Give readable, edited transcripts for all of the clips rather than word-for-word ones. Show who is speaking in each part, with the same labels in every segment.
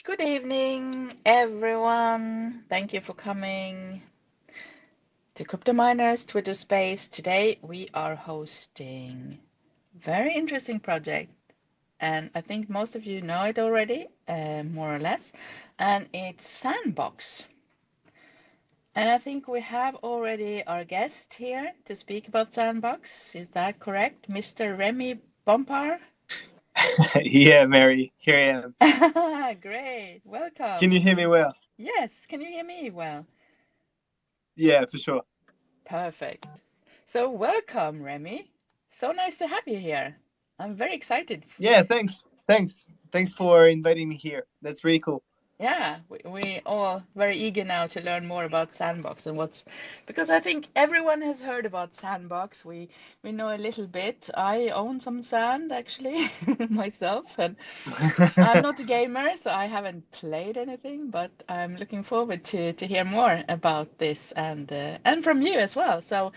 Speaker 1: Good evening, everyone. Thank you for coming to Crypto Miners Twitter Space. Today we are hosting a very interesting project, and I think most of you know it already, more or less, and it's Sandbox. And I think we have already our guest here to speak about Sandbox. Is that correct, Mr. Remy Bompard?
Speaker 2: Yeah, Mary, here I am.
Speaker 1: Great,
Speaker 2: Can you
Speaker 1: welcome.
Speaker 2: hear me well?
Speaker 1: Yes, can you hear me well?
Speaker 2: Yeah, for sure.
Speaker 1: Perfect. So welcome, Remy. So nice to have you here. I'm very excited.
Speaker 2: Yeah, thanks for inviting me here. That's really cool.
Speaker 1: Yeah, we all very eager now to learn more about Sandbox and what's because I think everyone has heard about Sandbox. We know a little bit. I own some sand actually myself, and I'm not a gamer, so I haven't played anything, but I'm looking forward to hear more about this and from you as well. So,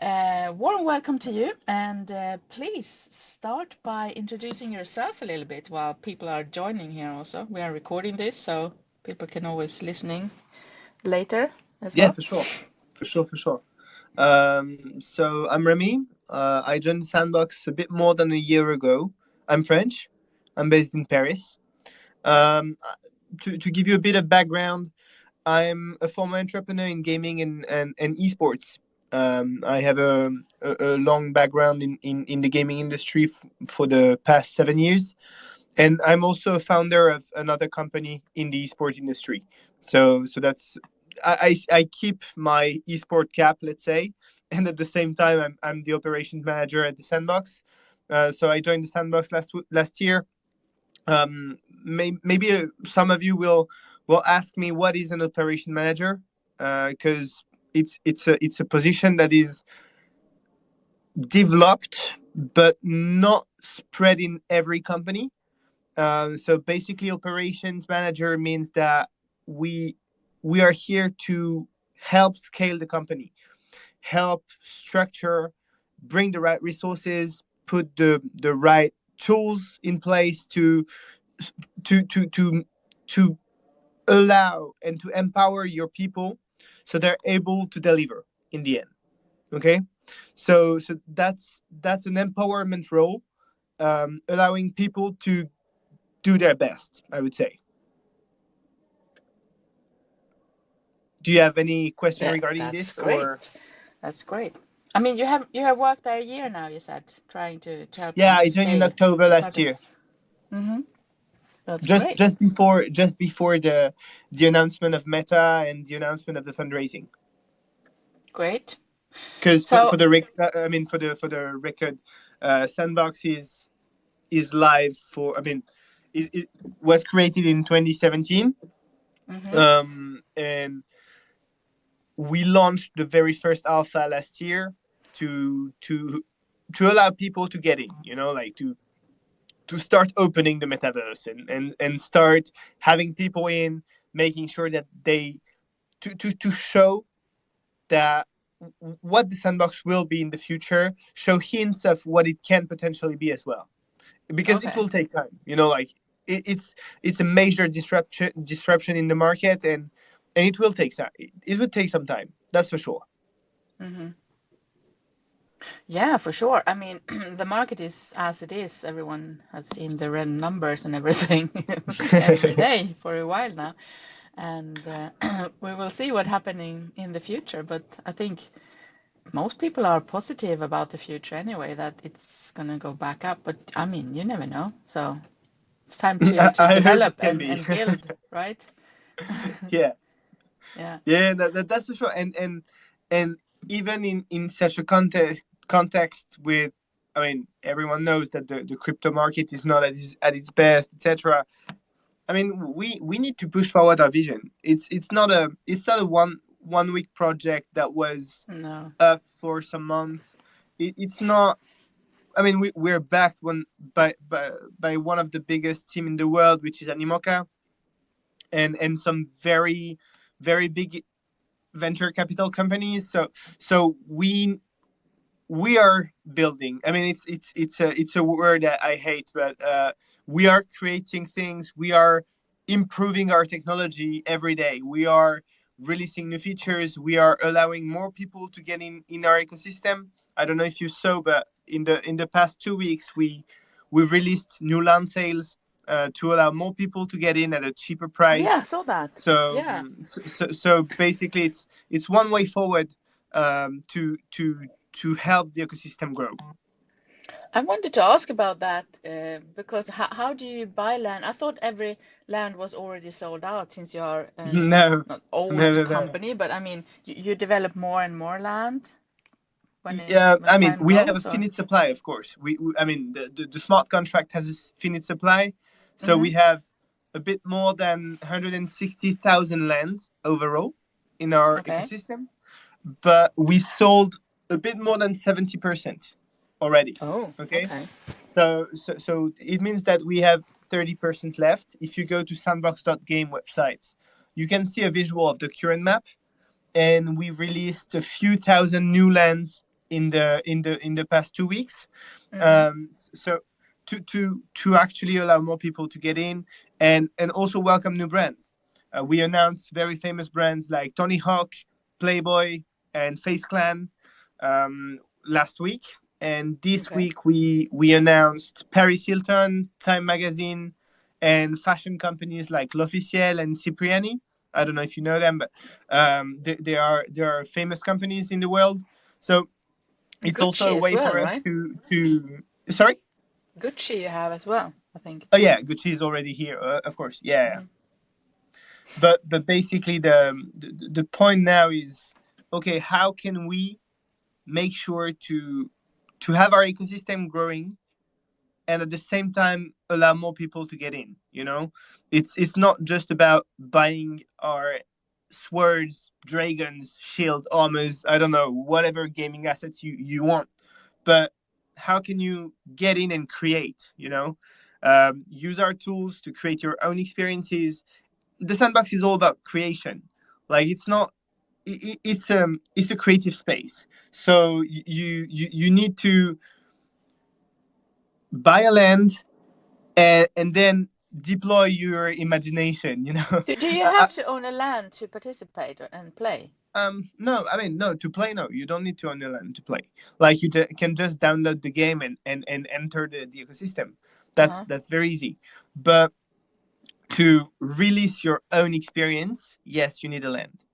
Speaker 1: warm welcome to you, and please start by introducing yourself a little bit while people are joining here also. We are recording this, so people can always listening later as
Speaker 2: Yeah,
Speaker 1: well.
Speaker 2: for sure. So I'm Remy. I joined Sandbox a bit more than a year ago. I'm French. I'm based in Paris. Um, to give you a bit of background, I'm a former entrepreneur in gaming and esports. I have a long background in the gaming industry for the past 7 years. And I'm also a founder of another company in the esport industry. So that's I keep my esport cap, let's say, and at the same time I'm the operations manager at the Sandbox. So I joined the Sandbox last year. Maybe some of you will ask me what is an operation manager, because it's a position that is developed but not spread in every company. So basically, operations manager means that we we are here to help scale the company, help structure, bring the right resources, put the right tools in place to to to to allow and to empower your people so they're able to deliver in the end. Okay, so that's an empowerment role, allowing people to do their best, I would say. Do you have any question
Speaker 1: Yeah,
Speaker 2: regarding
Speaker 1: that's
Speaker 2: this, or?
Speaker 1: great. That's great. I mean, you have worked there a year now, you said, trying to help them
Speaker 2: Yeah,
Speaker 1: to
Speaker 2: I joined in
Speaker 1: scale
Speaker 2: October
Speaker 1: the
Speaker 2: last
Speaker 1: startup.
Speaker 2: year,
Speaker 1: Mm-hmm. That's
Speaker 2: just
Speaker 1: great.
Speaker 2: just before the announcement of Meta and the announcement of the fundraising.
Speaker 1: Great.
Speaker 2: Because
Speaker 1: So,
Speaker 2: I mean, for the record, Sandbox is live for, I mean, it was created in 2017,
Speaker 1: hmm
Speaker 2: and we launched the very first alpha last year to to to allow people to get in, like to start opening the metaverse and start having people in, making sure that they to show that what the Sandbox will be in the future, show hints of what it can potentially be as well, because it
Speaker 1: okay.
Speaker 2: will take time, like it's a major disruption in the market, and it will take time. It would take some time, that's for sure.
Speaker 1: hmm Yeah, for sure. I mean, the market is as it is. Everyone has seen the red numbers and everything every day for a while now, and we will see what happening in the future. But I think most people are positive about the future anyway, that it's gonna go back up. But I mean, you never know. So it's time to
Speaker 2: I hope
Speaker 1: develop
Speaker 2: it can be.
Speaker 1: and build, right?
Speaker 2: Yeah.
Speaker 1: Yeah.
Speaker 2: Yeah, that's for sure. And even in such a context with, I mean, everyone knows that the crypto market is not at its best, etc. I mean, we need to push forward our vision. It's not a one week project that was
Speaker 1: No.
Speaker 2: up for some months. It's not. I mean, we're backed by one of the biggest team in the world, which is Animoca, and some very very big venture capital companies. So we are building. I mean, it's a word that I hate, but we are creating things. We are improving our technology every day. We are releasing new features. We are allowing more people to get in our ecosystem. I don't know if you saw, but in the past 2 weeks, we released new land sales to allow more people to get in at a cheaper
Speaker 1: Oh yeah, I
Speaker 2: price.
Speaker 1: saw that.
Speaker 2: So
Speaker 1: Yeah.
Speaker 2: so basically, it's one way forward to help the ecosystem grow.
Speaker 1: I wanted to ask about that because how do you buy land? I thought every land was already sold out since you are an
Speaker 2: No,
Speaker 1: not
Speaker 2: no,
Speaker 1: old
Speaker 2: no, no.
Speaker 1: company, but I mean you develop more and more land
Speaker 2: Yeah,
Speaker 1: when
Speaker 2: I mean,
Speaker 1: time
Speaker 2: we have a
Speaker 1: goes, or?
Speaker 2: finite supply, of course. I mean, the smart contract has a finite supply, so
Speaker 1: Mm-hmm.
Speaker 2: we have a bit more than 160,000 lands overall in our
Speaker 1: Okay.
Speaker 2: ecosystem, but we sold a bit more than 70% already.
Speaker 1: Oh,
Speaker 2: Okay,
Speaker 1: okay.
Speaker 2: so it means that we have 30% left. If you go to sandbox.game website, you can see a visual of the current map, and we released a few thousand new lands in the past 2 weeks.
Speaker 1: Mm-hmm.
Speaker 2: So to actually allow more people to get in, and also welcome new brands. We announced very famous brands like Tony Hawk, Playboy, and Face Clan last week. And this
Speaker 1: Okay.
Speaker 2: week we announced Paris Hilton, Time Magazine, and fashion companies like L'Officiel and Cipriani. I don't know if you know them, but they are famous companies in the world. So it's also
Speaker 1: Gucci
Speaker 2: a
Speaker 1: as
Speaker 2: way
Speaker 1: well,
Speaker 2: for us
Speaker 1: right?
Speaker 2: to. Sorry.
Speaker 1: Gucci you have as well, I think.
Speaker 2: Oh yeah, Gucci is already here, of course. Yeah, yeah.
Speaker 1: Mm-hmm.
Speaker 2: But basically the point now is, okay, how can we make sure to have our ecosystem growing, and at the same time allow more people to get in. It's not just about buying our swords, dragons, shield, armors, I don't know, whatever gaming assets you want, but how can you get in and create, use our tools to create your own experiences. The sandbox is all about creation. Like, it's not it's a creative space. So you need to buy a land, and then deploy your imagination.
Speaker 1: Do you
Speaker 2: I,
Speaker 1: have to own a land to participate and play?
Speaker 2: no, I mean, no, to play, no, you don't need to own the land to play. Like, you can just download the game and enter the ecosystem. that's
Speaker 1: Uh-huh.
Speaker 2: that's very easy. But to release your own experience, yes, you need a land.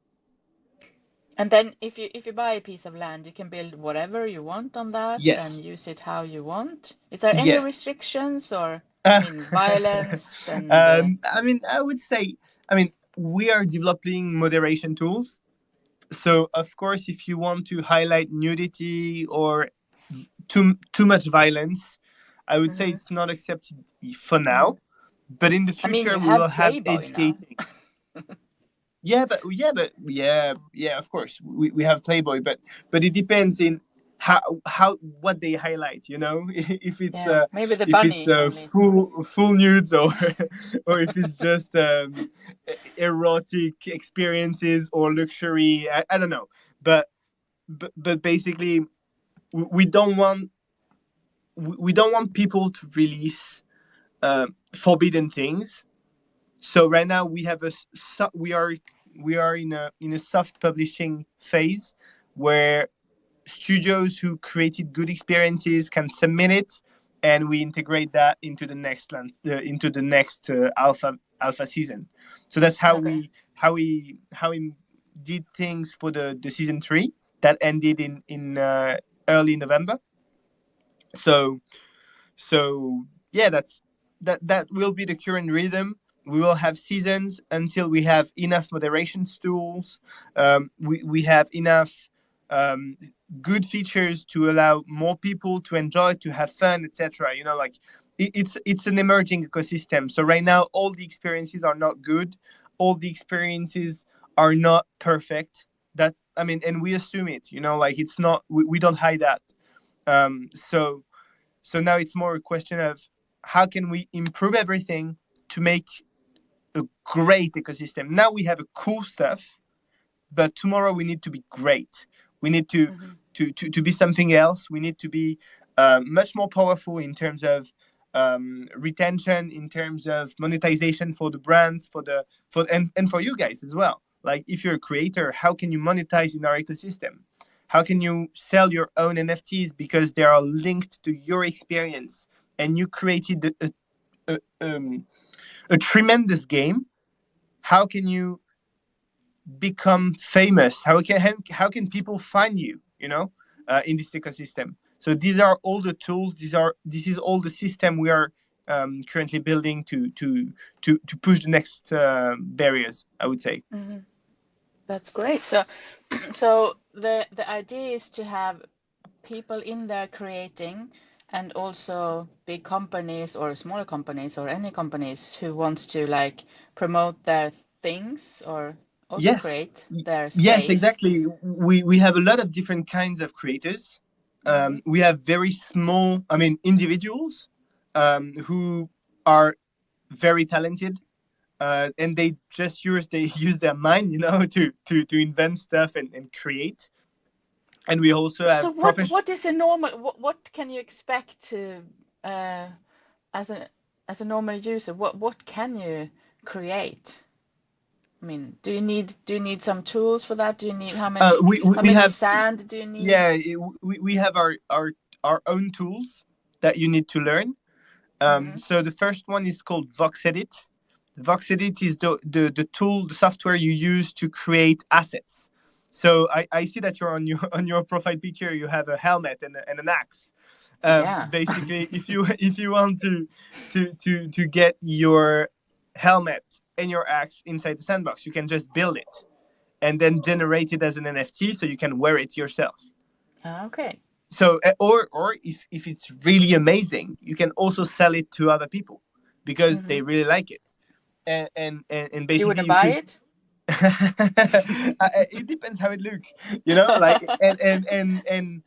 Speaker 1: And then if you buy a piece of land, you can build whatever you want on that and
Speaker 2: Yes,
Speaker 1: use it how you want. Is there any
Speaker 2: yes.
Speaker 1: restrictions or, I
Speaker 2: uh,
Speaker 1: mean, violence and
Speaker 2: I mean, I would say, I mean, we are developing moderation tools. So, of course, if you want to highlight nudity or too much violence, I would say
Speaker 1: hmm
Speaker 2: it's not accepted for
Speaker 1: hmm
Speaker 2: now. But in the
Speaker 1: I mean,
Speaker 2: future,
Speaker 1: you
Speaker 2: we will
Speaker 1: have
Speaker 2: have
Speaker 1: Playboy
Speaker 2: age
Speaker 1: now.
Speaker 2: gating. Yeah, of course, we have Playboy, but it depends in how what they highlight. If it's
Speaker 1: Yeah, maybe the
Speaker 2: if it's
Speaker 1: bunny only.
Speaker 2: full nudes, or if it's just erotic experiences or luxury. I don't know, but but basically, we don't want we don't want people to release forbidden things. So right now we have we are in a soft publishing phase, where studios who created good experiences can submit it, and we integrate that into the next alpha season. So that's
Speaker 1: Okay.
Speaker 2: how we did things for the season 3 that ended in early November. So so yeah, that will be the current rhythm. We will have seasons until we have enough moderation tools. We have enough um, good features to allow more people to enjoy, to have fun, etc. Like, it's an emerging ecosystem. So right now, all the experiences are not good. All the experiences are not perfect. That, I mean, and we assume it. Like, it's not. We don't hide that. So now it's more a question of how can we improve everything to make a great ecosystem. Now we have a cool stuff, but tomorrow we need to be great. We need
Speaker 1: hmm
Speaker 2: to be something else. We need to be much more powerful in terms of retention, in terms of monetization for the brands, and for you guys as well. Like, if you're a creator, how can you monetize in our ecosystem? How can you sell your own NFTs because they are linked to your experience, and you created a, a tremendous game? How can you become famous? How can people find you? In this ecosystem. So these are all the tools. This is all the system we are currently building to push the next barriers, I would say.
Speaker 1: Hmm. That's great. So, so the idea is to have people in there creating, and also big companies or smaller companies or any companies who wants to like promote their things or also
Speaker 2: Yes.
Speaker 1: create their
Speaker 2: Yes,
Speaker 1: space.
Speaker 2: exactly. We have a lot of different kinds of creators.
Speaker 1: Hmm.
Speaker 2: We have very small, I mean, individuals who are very talented, and they use their mind, to invent stuff and create. And we also
Speaker 1: So
Speaker 2: have professional.
Speaker 1: what is a normal, what can you expect to uh, as a normal user, what can you create? I mean, do you need some tools for that? Do you need
Speaker 2: We
Speaker 1: how
Speaker 2: we
Speaker 1: many
Speaker 2: have
Speaker 1: sand do you need?
Speaker 2: Yeah, we have our own tools that you need to learn.
Speaker 1: Mm-hmm.
Speaker 2: So the first one is called VoxEdit. VoxEdit is the tool, the software you use to create assets. So I see that you're on your on your profile picture. You have a helmet and an axe.
Speaker 1: Yeah.
Speaker 2: Basically, if you want to get your helmet and your axe inside the sandbox, you can just build it and then generate it as an NFT, so you can wear it yourself.
Speaker 1: Okay.
Speaker 2: So, or if it's really amazing, you can also sell it to other people because
Speaker 1: Mm-hmm.
Speaker 2: they really like it. And
Speaker 1: You
Speaker 2: basically,
Speaker 1: wouldn't
Speaker 2: you
Speaker 1: buy
Speaker 2: could.
Speaker 1: it?
Speaker 2: It depends how it looks, like, and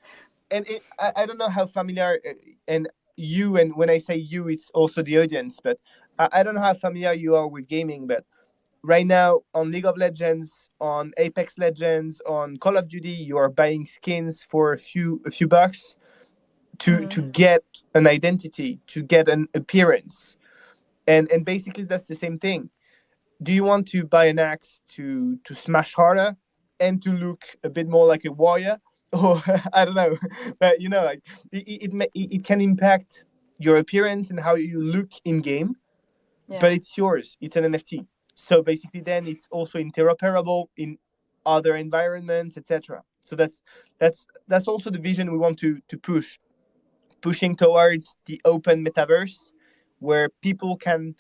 Speaker 2: I don't know how familiar, and you, and when I say you, it's also the audience, but I don't know how familiar you are with gaming, but right now on League of Legends, on Apex Legends, on Call of Duty, you are buying skins for a few bucks to
Speaker 1: Mm-hmm.
Speaker 2: get an identity, to get an appearance, and basically that's the same thing. Do you want to buy an axe to smash harder and to look a bit more like a warrior, or I don't know, but like, it can impact your appearance and how you look in game, but
Speaker 1: Yeah.
Speaker 2: it's yours. It's an NFT. So basically, then it's also interoperable in other environments, etc. So that's also the vision we want to pushing towards the open metaverse, where people can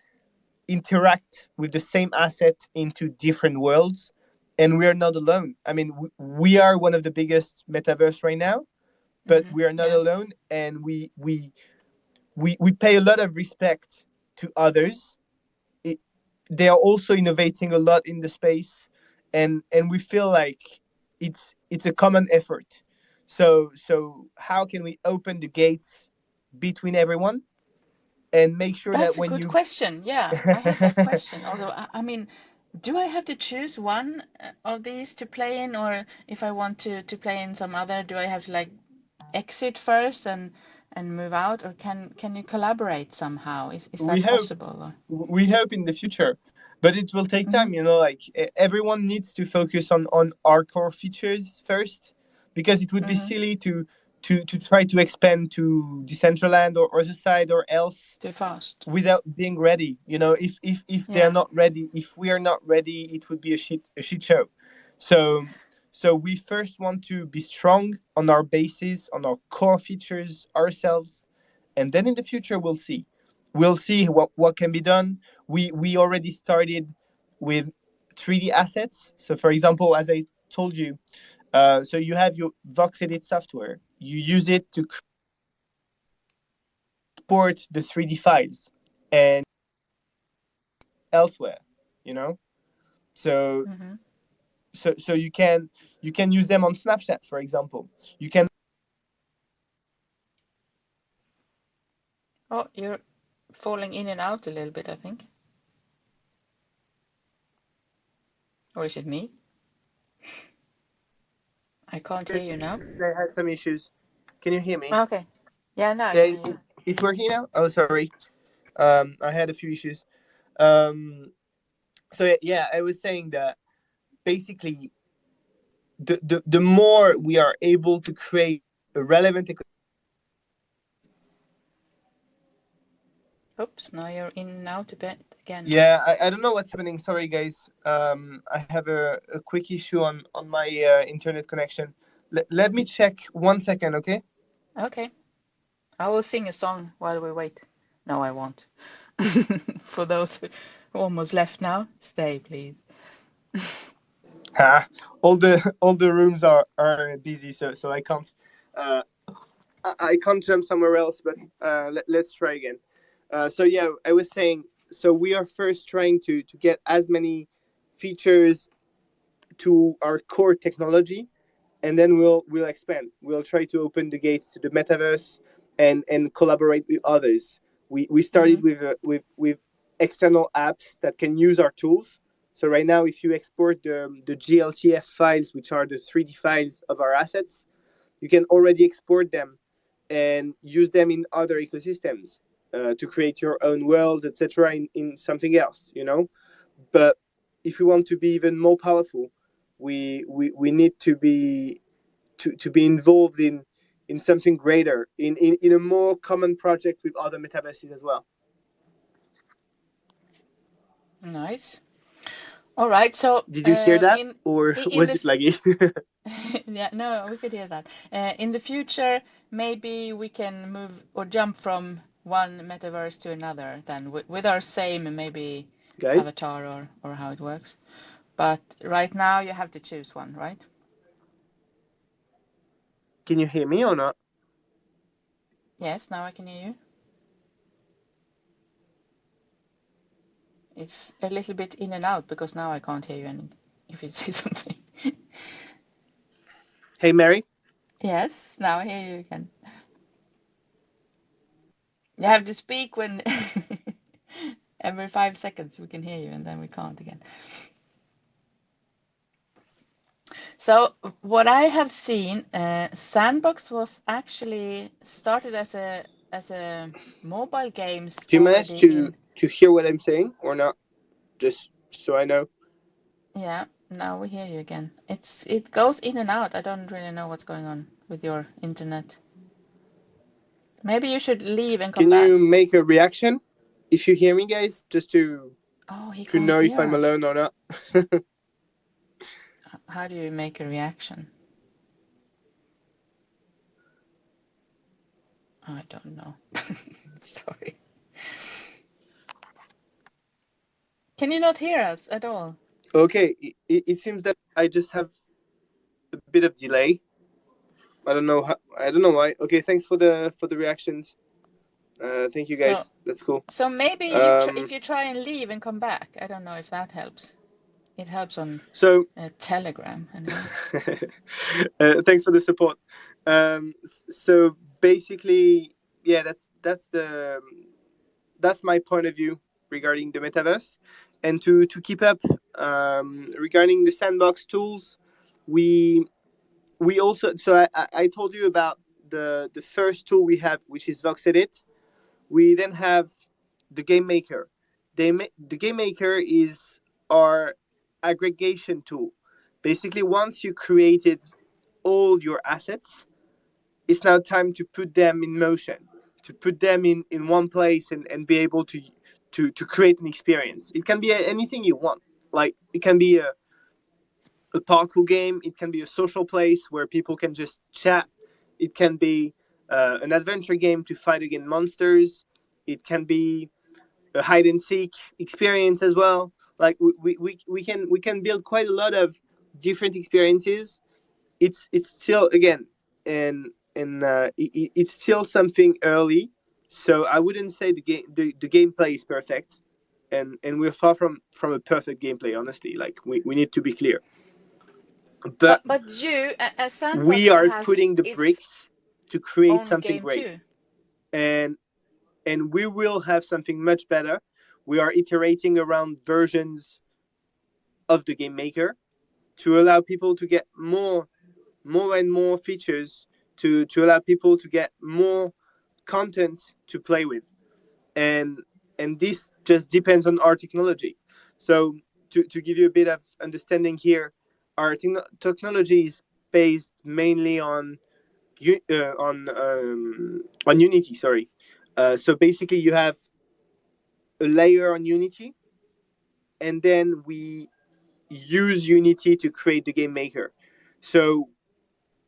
Speaker 2: interact with the same asset into different worlds, and we are not alone. I mean, we are one of the biggest metaverse right now, but
Speaker 1: Mm-hmm.
Speaker 2: we are not
Speaker 1: Yeah.
Speaker 2: alone, and we pay a lot of respect to others. it, they are also innovating a lot in the space, and we feel like it's a common effort. So how can we open the gates between everyone and make sure that
Speaker 1: That's a
Speaker 2: when
Speaker 1: good
Speaker 2: you
Speaker 1: question. Yeah, I had that question. Although, I mean, do I have to choose one of these to play in, or if I want to play in some other, do I have to like exit first and move out, or can you collaborate somehow? Is
Speaker 2: we
Speaker 1: that
Speaker 2: hope
Speaker 1: possible? Or...
Speaker 2: we hope in the future, but it will take
Speaker 1: Mm-hmm.
Speaker 2: time, like, everyone needs to focus on our core features first, because it would be
Speaker 1: Mm-hmm.
Speaker 2: silly to try to expand to Decentraland or other side or else
Speaker 1: Too fast.
Speaker 2: without being ready. If they're
Speaker 1: Yeah.
Speaker 2: not ready, if we are not ready, it would be a shit show. So so we first want to be strong on our bases, on our core features ourselves, and then in the future we'll see what can be done. We already started with 3D assets. So for example, as I told you, so you have your Vox Edit software, you use it to export the 3D files and elsewhere, you know so
Speaker 1: Mm-hmm.
Speaker 2: so you can use them on Snapchat, for example. You can.
Speaker 1: Oh, you're falling in and out a little bit, I think. Or is it me? I can't hear you now.
Speaker 2: They had some issues. Can you hear me?
Speaker 1: Okay. Yeah, now I
Speaker 2: Yeah,
Speaker 1: can hear you.
Speaker 2: It's working now. Oh, sorry. I had a few issues. Um, so yeah, I was saying that basically the more we are able to create a relevant
Speaker 1: Oops, now you're in and out a bit again.
Speaker 2: yeah, I don't know what's happening. Sorry, guys. I have a quick issue on my internet connection. Let me check 1 second, okay?
Speaker 1: Okay, I will sing a song while we wait. No, I won't. For those who almost left now, stay, please.
Speaker 2: Ha! All the rooms are busy, so I can't uh I can't jump somewhere else. But let's try again. So yeah, I was saying. So we are first trying to get as many features to our core technology, and then we'll expand. We'll try to open the gates to the metaverse and collaborate with others. We started
Speaker 1: Hmm.
Speaker 2: with external apps that can use our tools. So right now, if you export the GLTF files, which are the 3D files of our assets, you can already export them and use them in other ecosystems to create your own worlds, etc. In something else, But if we want to be even more powerful, we need to be involved in something greater, in a more common project with other metaverses as well.
Speaker 1: Nice. All right. So,
Speaker 2: Did you hear that,
Speaker 1: in
Speaker 2: or
Speaker 1: in
Speaker 2: was
Speaker 1: the
Speaker 2: it laggy?
Speaker 1: yeah, no, we could hear that. In the future, maybe we can move or jump from one metaverse to another, then with our same maybe
Speaker 2: Guys,
Speaker 1: avatar or how it works. But right now, you have to choose one, right?
Speaker 2: can you hear me or not?
Speaker 1: Yes. Now I can hear you. It's a little bit in and out because now I can't hear you any if you say something.
Speaker 2: Hey, Mary.
Speaker 1: Yes, now I hear you again. You have to speak when every 5 seconds we can hear you and then we can't again. So what I have seen, Sandbox was actually started as a mobile games
Speaker 2: Do you manage
Speaker 1: already
Speaker 2: to
Speaker 1: in,
Speaker 2: to hear what I'm saying or not? Just so I know.
Speaker 1: yeah, now we hear you again. It goes in and out. I don't really know what's going on with your internet. Maybe you should leave and come
Speaker 2: Can you
Speaker 1: back.
Speaker 2: make a reaction if you hear me, guys? Just
Speaker 1: Oh, he
Speaker 2: to
Speaker 1: can't
Speaker 2: know if
Speaker 1: hear
Speaker 2: I'm
Speaker 1: us.
Speaker 2: alone or not.
Speaker 1: How do you make a reaction? I don't know. Sorry. Can you not hear us at all?
Speaker 2: Okay, it seems that I just have a bit of delay. I don't know how, I don't know why. Okay, thanks for the reactions. Thank you
Speaker 1: So,
Speaker 2: guys. That's cool.
Speaker 1: so maybe
Speaker 2: Um,
Speaker 1: if you try and leave and come back. I don't know if that helps. It helps on
Speaker 2: so
Speaker 1: Telegram anyway.
Speaker 2: thanks for the support. So basically, yeah, that's my point of view regarding the metaverse, and to keep up regarding the sandbox tools, we we also so I told you about the first tool we have, which is Vox Edit. We then have the game maker. The game maker is our aggregation tool. Basically, once you created all your assets, it's now time to put them in motion, to put them in one place and be able to create an experience. It can be anything you want. Like it can be a parkour game, it can be a social place where people can just chat, it can be an adventure game to fight against monsters, it can be a hide and seek experience as well. Like we can build quite a lot of different experiences. It's still again it's still something early, so I wouldn't say the gameplay is perfect, and we're far from a perfect gameplay, honestly. Like we need to be clear, but
Speaker 1: But you, a
Speaker 2: we
Speaker 1: Sandbox
Speaker 2: are
Speaker 1: has
Speaker 2: putting the
Speaker 1: its
Speaker 2: bricks to create
Speaker 1: own
Speaker 2: something
Speaker 1: game
Speaker 2: great,
Speaker 1: too.
Speaker 2: and we will have something much better. We are iterating around versions of the game maker to allow people to get more and more features, to allow people to get more content to play with, and this just depends on our technology. So to give you a bit of understanding here, our technology is based mainly on on Unity. Sorry. So basically, you have a layer on Unity, and then we use Unity to create the game maker. So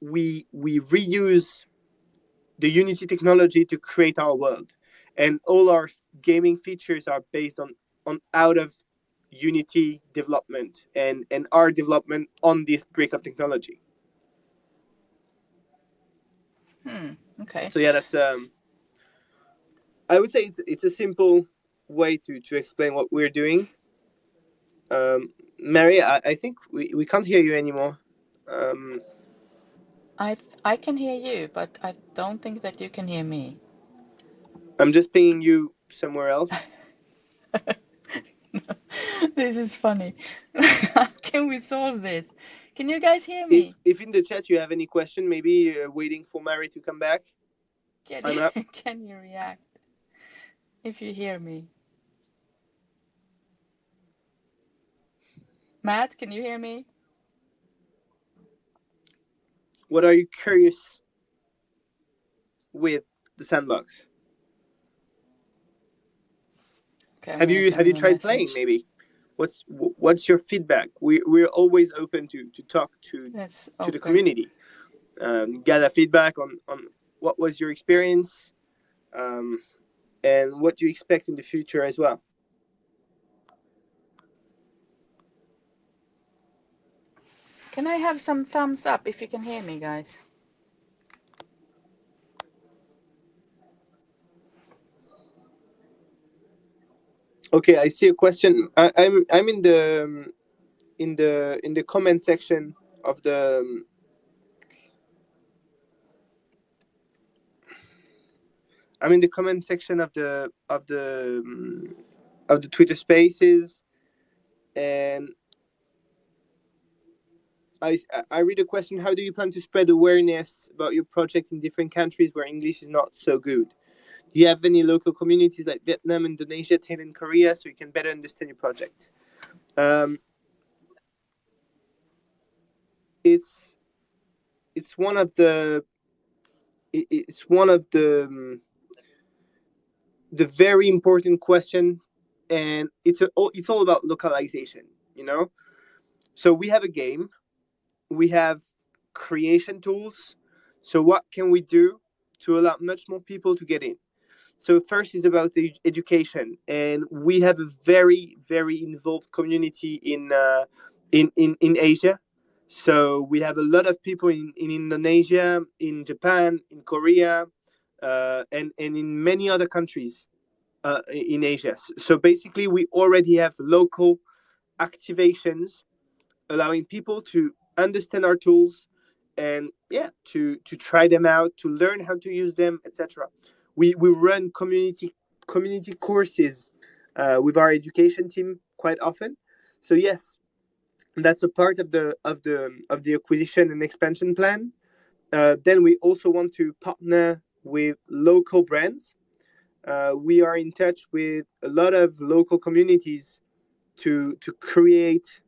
Speaker 2: we reuse the Unity technology to create our world, and all our gaming features are based on out of Unity development and our development on this brick of technology.
Speaker 1: Okay.
Speaker 2: So yeah, that's I would say it's a simple way to explain what we're doing. Um, Mary, I think we can't hear you anymore. Um,
Speaker 1: I can hear you, but I don't think that you can hear me.
Speaker 2: I'm just pinging you somewhere else.
Speaker 1: This is funny. How can we solve this? Can you guys hear
Speaker 2: If
Speaker 1: me?
Speaker 2: if in the chat you have any question, maybe waiting for Mary to come back.
Speaker 1: Can
Speaker 2: I'm up.
Speaker 1: you, can you react if you hear me? Matt, can you hear me?
Speaker 2: What are you curious with the sandbox?
Speaker 1: Okay, I'm
Speaker 2: Have
Speaker 1: gonna
Speaker 2: you
Speaker 1: send
Speaker 2: have
Speaker 1: him
Speaker 2: you
Speaker 1: a
Speaker 2: tried playing?
Speaker 1: message.
Speaker 2: Maybe. What's your feedback? We're always open to talk
Speaker 1: Let's
Speaker 2: to the
Speaker 1: open.
Speaker 2: community. Gather feedback on what was your experience, um, and what you expect in the future as well.
Speaker 1: Can I have some thumbs up if you can hear me, guys?
Speaker 2: Okay, I see a question. I'm in the in the comment section of the I'm in the comment section of the Twitter Spaces, and I read a question. How do you plan to spread awareness about your project in different countries where English is not so good? Do you have any local communities like Vietnam, Indonesia, Thailand, Korea, so you can better understand your project? Um, it's it's one of the it's one of the very important question, and it's all about localization. You know, so we have a game, we have creation tools. So what can we do to allow much more people to get in? So first is about the education, and we have a very involved community in Asia. So we have a lot of people in Indonesia, in Japan, in Korea, and in many other countries in Asia. So basically, we already have local activations allowing people to understand our tools, and yeah, to try them out, to learn how to use them, etc. We run community courses with our education team quite often. So yes, that's a part of the acquisition and expansion plan. Then we also want to partner with local brands. We are in touch with a lot of local communities to create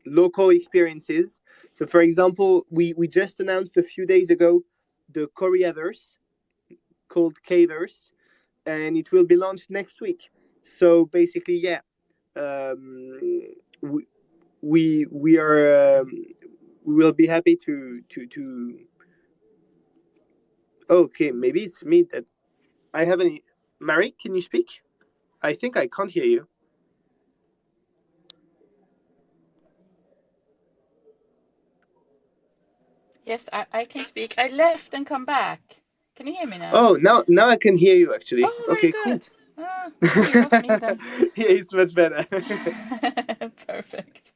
Speaker 2: local experiences. So, for example, we just announced a few days ago the Koreaverse, called Kverse, and it will be launched next week. So basically, yeah, we we are we will be happy to. Okay, maybe it's me that I haven't. Mary, can you speak? I think I can't hear you.
Speaker 1: Yes, I can speak. I left and come back. Can you hear me now?
Speaker 2: Oh, now I can hear you actually.
Speaker 1: Oh, very
Speaker 2: Okay, cool.
Speaker 1: good. Oh, you lost me then.
Speaker 2: Yeah, it's much better.
Speaker 1: Perfect.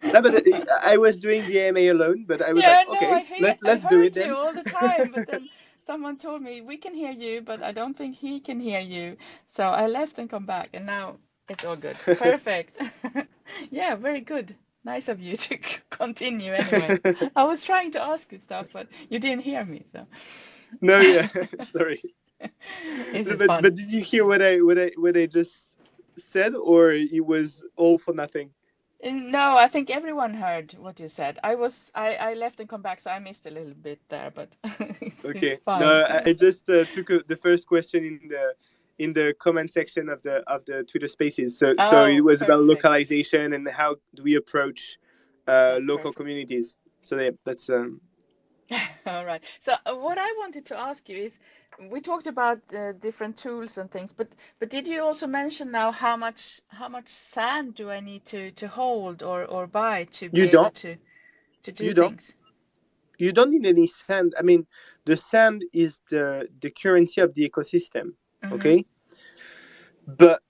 Speaker 2: No, but I was doing the AMA alone, but I was like,
Speaker 1: Yeah, no,
Speaker 2: okay,
Speaker 1: I
Speaker 2: let's do it
Speaker 1: heard you
Speaker 2: then.
Speaker 1: all the time, but then someone told me we can hear you, but I don't think he can hear you. So I left and come back, and now it's all good. Perfect. Yeah, very good. Nice of you to continue anyway. I was trying to ask you stuff, but you didn't hear me, so.
Speaker 2: No, yeah, sorry.
Speaker 1: This is
Speaker 2: But
Speaker 1: fun.
Speaker 2: did you hear what I just said, or it was all for nothing?
Speaker 1: No, I think everyone heard what you said. I left and come back, so I missed a little bit there, but it's
Speaker 2: Okay.
Speaker 1: fine.
Speaker 2: No, I just took the first question in the comment section of the Twitter Spaces. So it
Speaker 1: Oh,
Speaker 2: was about
Speaker 1: perfect.
Speaker 2: localization and how do we approach
Speaker 1: That's
Speaker 2: local
Speaker 1: perfect.
Speaker 2: communities. So yeah, that's
Speaker 1: All right. So what I wanted to ask you is, we talked about different tools and things, but did you also mention now how much sand do I need to hold or buy to be
Speaker 2: you
Speaker 1: able
Speaker 2: don't
Speaker 1: to do
Speaker 2: you don't
Speaker 1: things?
Speaker 2: you don't need any sand. I mean, the sand is the currency of the ecosystem.
Speaker 1: Mm-hmm.
Speaker 2: Okay, but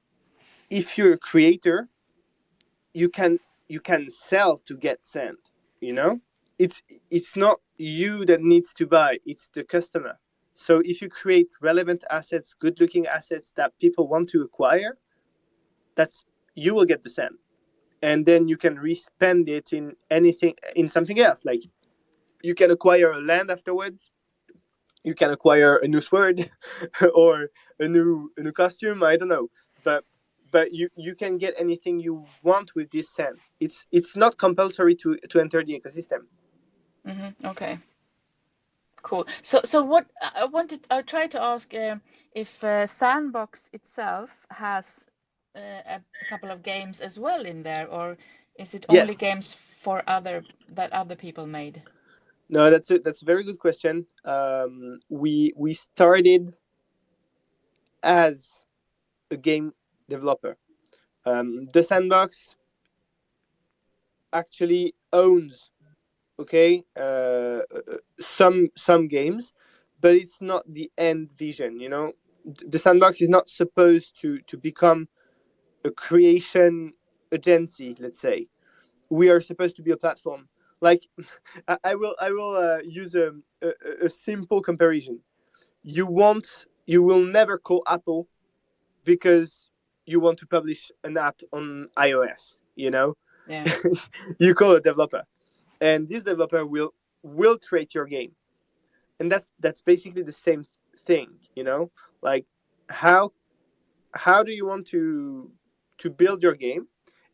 Speaker 2: if you're a creator, you can you can sell to get sand. You know, it's it's not you that needs to buy; it's the customer. So if you create relevant assets, good-looking assets that people want to acquire, that's you will get the sand, and then you can respend it in anything in something else. Like you can acquire a land afterwards, you can acquire a new sword or a new costume. I don't know, but you can get anything you want with this sand. It's not compulsory to enter the ecosystem.
Speaker 1: Mm-hmm. Okay. Cool. So what I tried to ask if Sandbox itself has a couple of games as well in there, or is it only
Speaker 2: Yes.
Speaker 1: games for other people made?
Speaker 2: No, that's a very good question. We started as a game developer. The Sandbox actually owns, okay, some games, but it's not the end vision. You know, the Sandbox is not supposed to become a creation agency. Let's say we are supposed to be a platform. Like I will use a simple comparison. You will never call Apple because you want to publish an app on iOS. You know,
Speaker 1: Yeah.
Speaker 2: you call a developer, and this developer will create your game, and that's basically the same thing. You know, like how how do you want to build your game,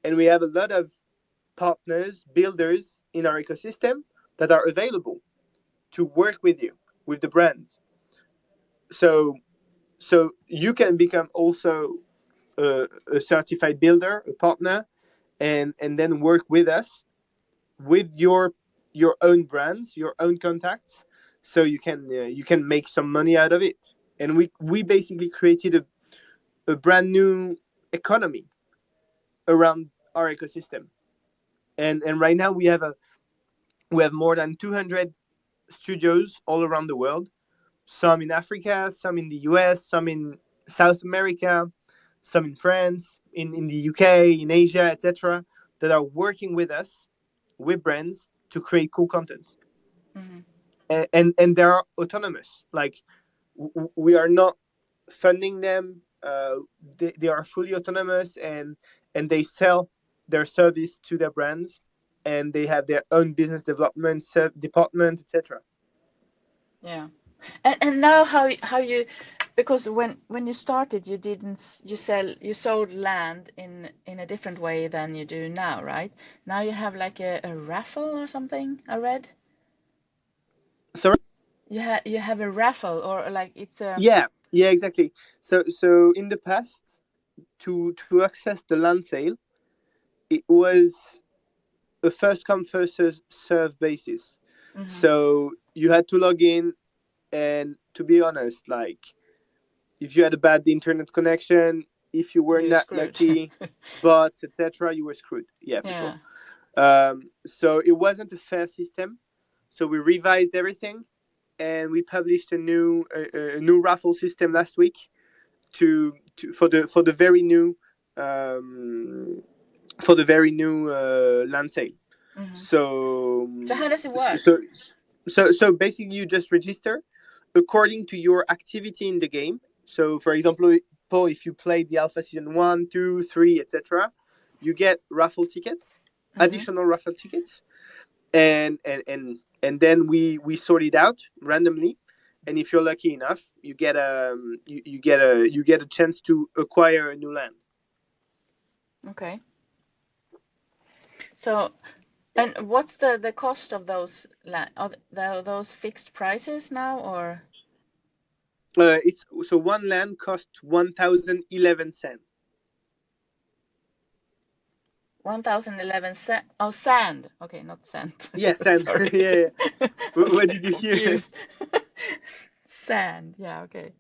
Speaker 2: and we have a lot of partners, builders in our ecosystem that are available to work with you, with the brands. So you can become also a certified builder, a partner, and then work with us with your own brands, your own contacts, so you can make some money out of it. And we basically created a brand new economy around our ecosystem. And right now we have more than 200 studios all around the world, some in Africa, some in the US, some in South America, some in France, in the UK, in Asia, etc., that are working with us, with brands, to create cool content.
Speaker 1: Mm-hmm.
Speaker 2: And they are autonomous. Like we are not funding them. They are fully autonomous, and they sell their service to their brands, and they have their own business development department, etc.
Speaker 1: Yeah. And now how you, because when you started you didn't you sold land in a different way than you do now, right? Now you have like a raffle or something, I read.
Speaker 2: Sorry.
Speaker 1: You have a raffle, or like it's a.
Speaker 2: Yeah, exactly. So in the past, to access the land sale, it was a first come first serve basis.
Speaker 1: Mm-hmm.
Speaker 2: So you had to log in, and to be honest, like if you had a bad internet connection, if you were
Speaker 1: You're
Speaker 2: not
Speaker 1: screwed.
Speaker 2: lucky, bots, etc., you were screwed. Yeah, for sure.
Speaker 1: Yeah.
Speaker 2: So it wasn't a fair system. So we revised everything, and we published a new raffle system last week for the very new um, land sale.
Speaker 1: Mm-hmm.
Speaker 2: So
Speaker 1: So how does it work?
Speaker 2: so so basically, you just register according to your activity in the game. So, for example, Paul, if you play the alpha season 1, 2, 3, etc., you get raffle tickets,
Speaker 1: Mm-hmm.
Speaker 2: additional raffle tickets, and then we sort it out randomly, and if you're lucky enough, you get a chance to acquire a new land.
Speaker 1: Okay. So, and what's the cost of those land? Are those fixed prices now, or
Speaker 2: It's so one land costs 1,011 cents.
Speaker 1: 1011 cent? Oh, sand. Okay, not cent.
Speaker 2: Yes, and
Speaker 1: Sorry.
Speaker 2: yeah, yeah. What did you hear?
Speaker 1: Confused. Sand. Yeah, okay.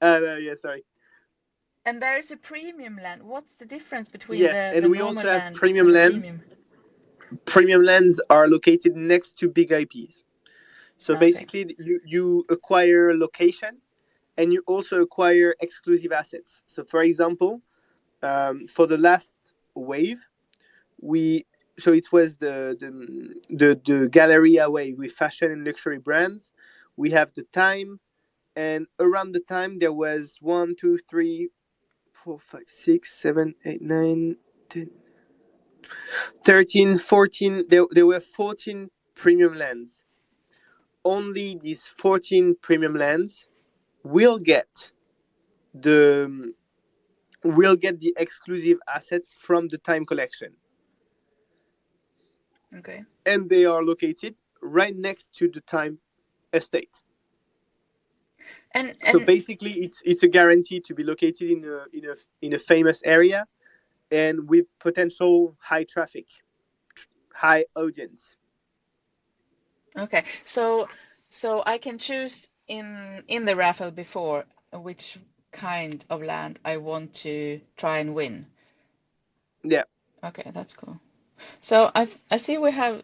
Speaker 2: No, yeah, sorry.
Speaker 1: And there is a premium land. What's the difference between
Speaker 2: Yes,
Speaker 1: the
Speaker 2: and we
Speaker 1: normal
Speaker 2: also have
Speaker 1: land
Speaker 2: premium
Speaker 1: and the
Speaker 2: lands.
Speaker 1: premium?
Speaker 2: Premium lands are located next to big IPs. So
Speaker 1: Okay.
Speaker 2: basically, you acquire location and you also acquire exclusive assets. So, for example, for the last wave, we so it was the Galleria wave with fashion and luxury brands. We have the time, and around the time there was 1, 2, 3, 4, 5, 6, 7, 8, 9, 10, 13, 14. There were 14 premium lands. Only these 14 premium lands will get the the exclusive assets from the time collection,
Speaker 1: Okay.
Speaker 2: and they are located right next to the time estate.
Speaker 1: And
Speaker 2: So
Speaker 1: and
Speaker 2: basically, it's a guarantee to be located in a famous area and with potential high traffic, high audience.
Speaker 1: okay. So I can choose in the raffle before which kind of land I want to try and win.
Speaker 2: Yeah.
Speaker 1: Okay, that's cool. So I see we have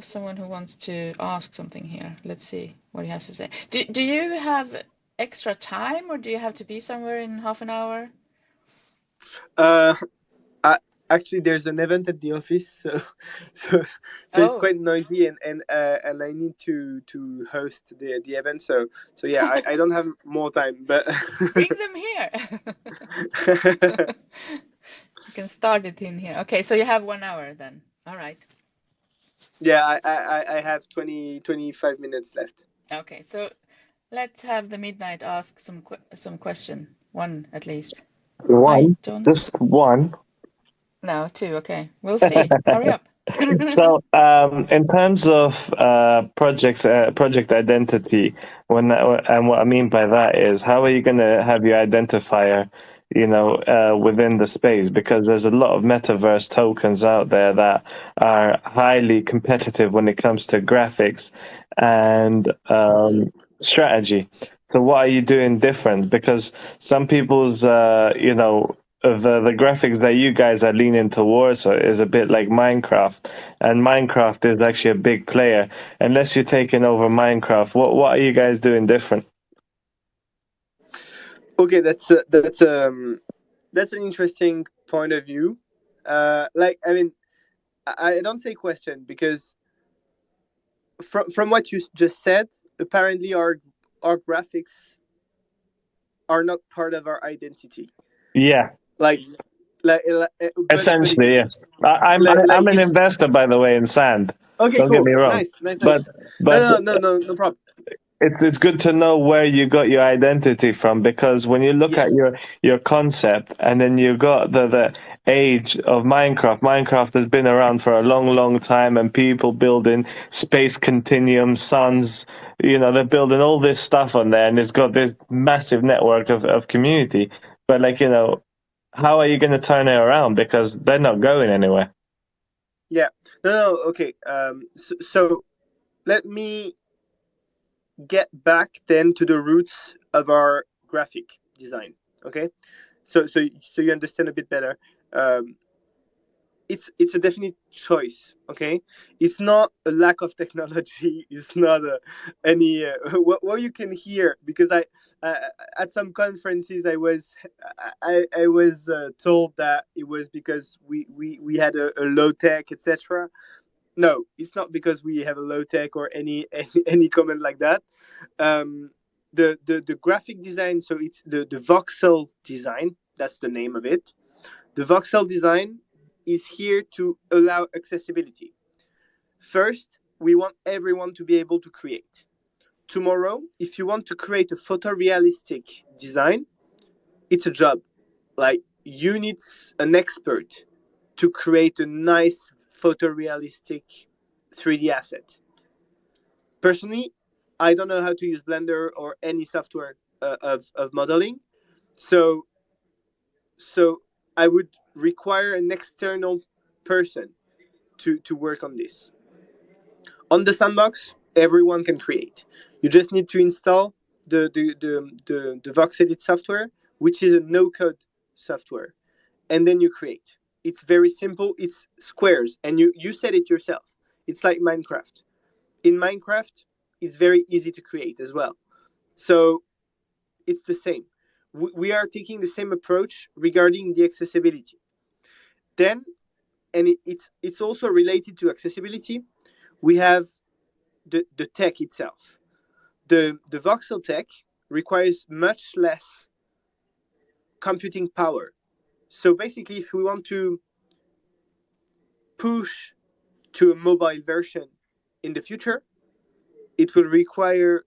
Speaker 1: someone who wants to ask something here. Let's see what he has to say. Do you have extra time or do you have to be somewhere in half an hour?
Speaker 2: Uh, I, Actually, there's an event at the office, so so so it's
Speaker 1: Oh,
Speaker 2: quite noisy, and I need to host the event. So yeah, I don't have more time, but
Speaker 1: bring them here. You can start it in here. Okay, so you have 1 hour then. All right.
Speaker 2: yeah, I have 25 minutes left.
Speaker 1: Okay, so let's have the midnight ask some question. One at least. I
Speaker 3: One,
Speaker 1: don't.
Speaker 3: just one.
Speaker 1: No, two. Okay, we'll see. Hurry up.
Speaker 3: So, in terms of project identity, and what I mean by that is, how are you going to have your identifier, within the space? Because there's a lot of metaverse tokens out there that are highly competitive when it comes to graphics and strategy. So, what are you doing different? Because some people's, the graphics that you guys are leaning towards is a bit like Minecraft, and Minecraft is actually a big player. Unless you're taking over Minecraft, what are you guys doing different?
Speaker 2: Okay, that's an interesting point of view. Like I mean, I don't say question because from what you just said, apparently our graphics are not part of our identity.
Speaker 3: Yeah,
Speaker 2: Like but
Speaker 3: essentially,
Speaker 2: again,
Speaker 3: yes. I'm an
Speaker 2: it's
Speaker 3: investor, by the way, in sand.
Speaker 2: okay.
Speaker 3: Don't get me
Speaker 2: Cool,
Speaker 3: wrong,
Speaker 2: nice, nice,
Speaker 3: but
Speaker 2: nice.
Speaker 3: but
Speaker 2: No problem.
Speaker 3: it's good to know where you got your identity from, because when you look at
Speaker 2: Yes,
Speaker 3: your concept and then you got the age of Minecraft has been around for a long time, and people building space continuum suns, they're building all this stuff on there, and it's got this massive network of community. But how are you going to turn it around, because they're not going anywhere?
Speaker 2: yeah. No, okay. So let me get back then to the roots of our graphic design. Okay, so you understand a bit better. Um, it's a definite choice. Okay, it's not a lack of technology. It's not any what you can hear, because I at some conferences I was told that it was because we had a low tech, etc. No, it's not because we have a low tech or any comment like that. um, the graphic design, so it's the voxel design, that's the name of it. The voxel design is here to allow accessibility. First, we want everyone to be able to create. tomorrow, if you want to create a photorealistic design, it's a job. Like, you need an expert to create a nice photorealistic 3D asset. Personally, I don't know how to use Blender or any software of modeling. So so I would require an external person to work on this. On the sandbox, everyone can create. You just need to install the Vox Edit software, which is a no-code software, and then you create. It's very simple. It's squares, and you said it yourself. It's like Minecraft. In Minecraft, it's very easy to create as well. So it's the same. We are taking the same approach regarding the accessibility. Then, and it's also related to accessibility. We have the tech itself. The voxel tech requires much less computing power. So basically, if we want to push to a mobile version in the future, it will require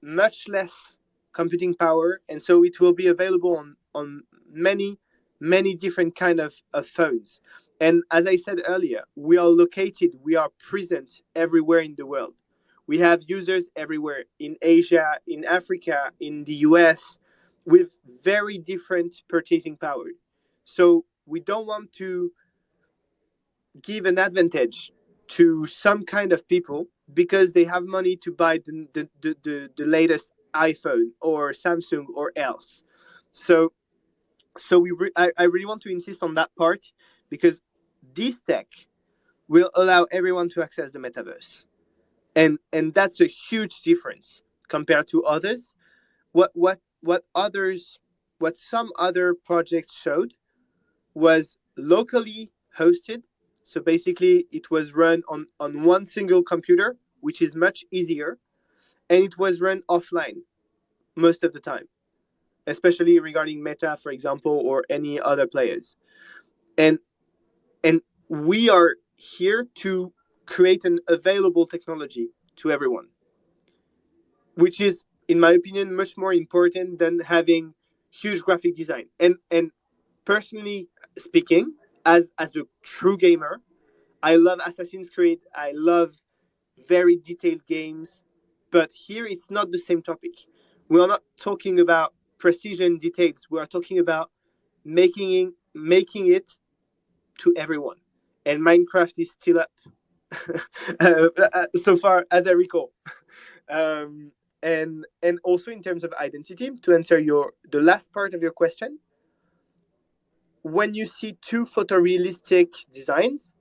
Speaker 2: much less computing power, and so it will be available on many different kind of phones. And as I said earlier, we are present everywhere in the world. We have users everywhere, in Asia, in Africa, in the US, with very different purchasing power. So we don't want to give an advantage to some kind of people because they have money to buy the latest iPhone or Samsung or else. So I really want to insist on that part, because this tech will allow everyone to access the metaverse, and that's a huge difference compared to others. What some other projects showed was locally hosted. So basically, it was run on one single computer, which is much easier, and it was run offline most of the time, especially regarding Meta, for example, or any other players. And and we are here to create an available technology to everyone, which is, in my opinion, much more important than having huge graphic design. And personally speaking, as a true gamer, I love Assassin's Creed. I love very detailed games, but here it's not the same topic. We are not talking about precision details. We are talking about making it to everyone. And Minecraft is still up, so far as I recall. Um, and also in terms of identity, to answer the last part of your question, when you see two photorealistic designs,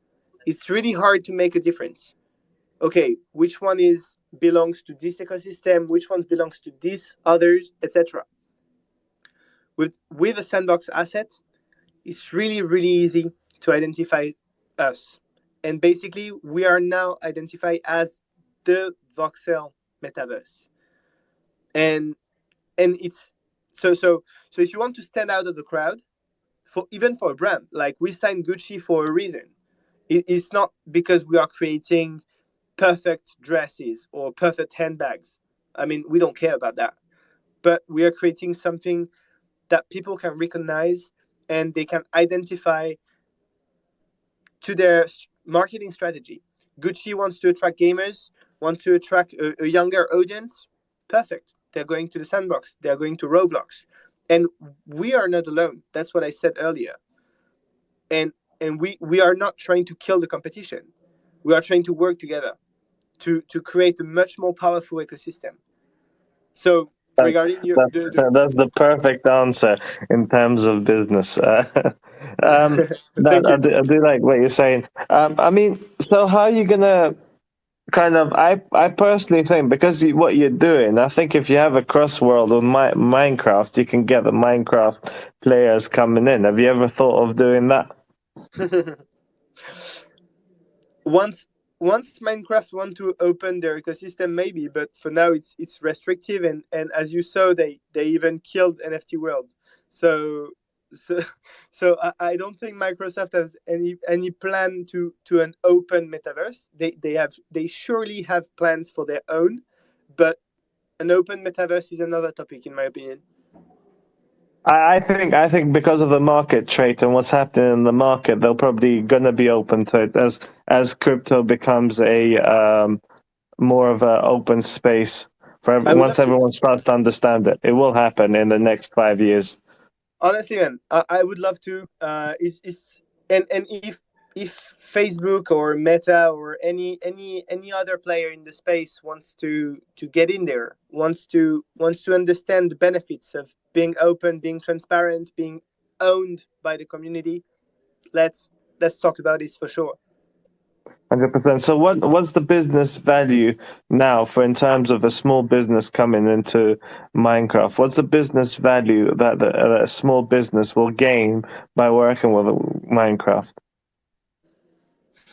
Speaker 2: it's really hard to make a difference. Okay, which one is belongs to this ecosystem, which one belongs to these others, etc. With a sandbox asset, it's really easy to identify us. And basically, we are now identified as the voxel metaverse. And it's so if you want to stand out of the crowd, for even for a brand, like we signed Gucci for a reason. It's not because we are creating perfect dresses or perfect handbags. I mean, we don't care about that. But we are creating something that people can recognize and they can identify to their marketing strategy. Gucci wants to attract gamers, wants to attract a younger audience. Perfect. They're going to the sandbox, they're going to Roblox. And we are not alone. That's what I said earlier. And we are not trying to kill the competition. We are trying to work together to create a much more powerful ecosystem. So
Speaker 3: That,
Speaker 2: regarding your
Speaker 3: that's the perfect answer in terms of business.
Speaker 2: thank you.
Speaker 3: I do like what you're saying. I mean, so how are you gonna kind of? I personally think because what you're doing, I think if you have a cross world on Minecraft, you can get the Minecraft players coming in. Have you ever thought of doing that?
Speaker 2: once Minecraft want to open their ecosystem, maybe, but for now it's restrictive, and as you saw, they even killed NFT World. So so I don't think Microsoft has any plan to an open metaverse. They surely have plans for their own, but an open metaverse is another topic, in my opinion.
Speaker 3: I think because of the market trait and what's happening in the market, they're probably gonna be open to it as crypto becomes a more of an open space for
Speaker 2: I would
Speaker 3: once
Speaker 2: love to.
Speaker 3: everyone starts to understand it. It will happen in the next 5 years.
Speaker 2: Honestly, man, I would love to. Is and if Facebook or Meta or any other player in the space wants to get in there, wants to understand the benefits of being open, being transparent, being owned by the community, let's let's talk about this for sure.
Speaker 3: 100%. So what's the business value now for in terms of a small business coming into Minecraft? What's the business value that a small business will gain by working with Minecraft?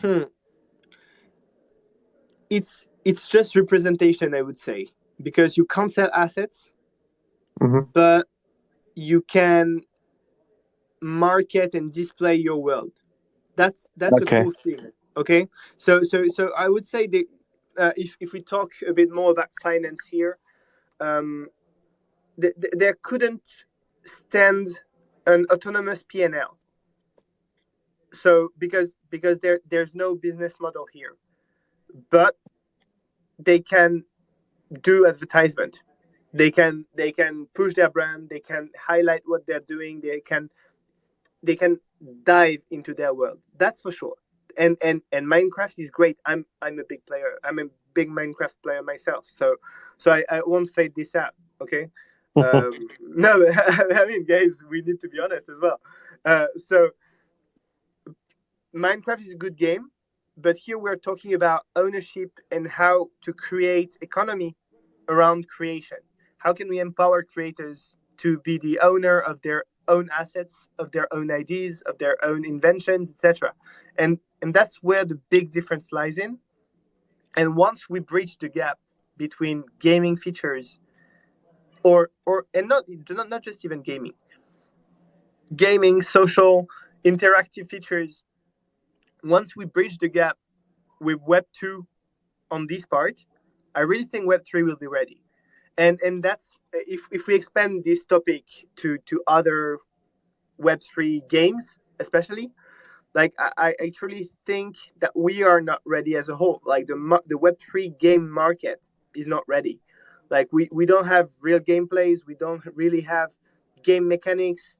Speaker 2: Hmm. It's just representation, I would say, because you can't sell assets,
Speaker 3: Hmm.
Speaker 2: but you can market and display your world. That's a
Speaker 3: Okay.
Speaker 2: cool thing. Okay, so I would say that if we talk a bit more about finance here, um, there couldn't stand an autonomous P&L. So because there's no business model here, but they can do advertisement. They can push their brand. They can highlight what they're doing. They can dive into their world. That's for sure. And Minecraft is great. I'm a big player. I'm a big Minecraft player myself. So I won't fade this out. Okay. No, I mean, guys, we need to be honest as well. So Minecraft is a good game, but here we're talking about ownership and how to create economy around creation. How can we empower creators to be the owner of their own assets, of their own ideas, of their own inventions, etc. And that's where the big difference lies in. And once we bridge the gap between gaming features or and not just even gaming, social, interactive features, once we bridge the gap with Web 2 on this part, I really think Web 3 will be ready. And that's if we expand this topic to other Web3 games, especially, like I truly think that we are not ready as a whole. Like the Web3 game market is not ready. Like we don't have real gameplays. We don't really have game mechanics,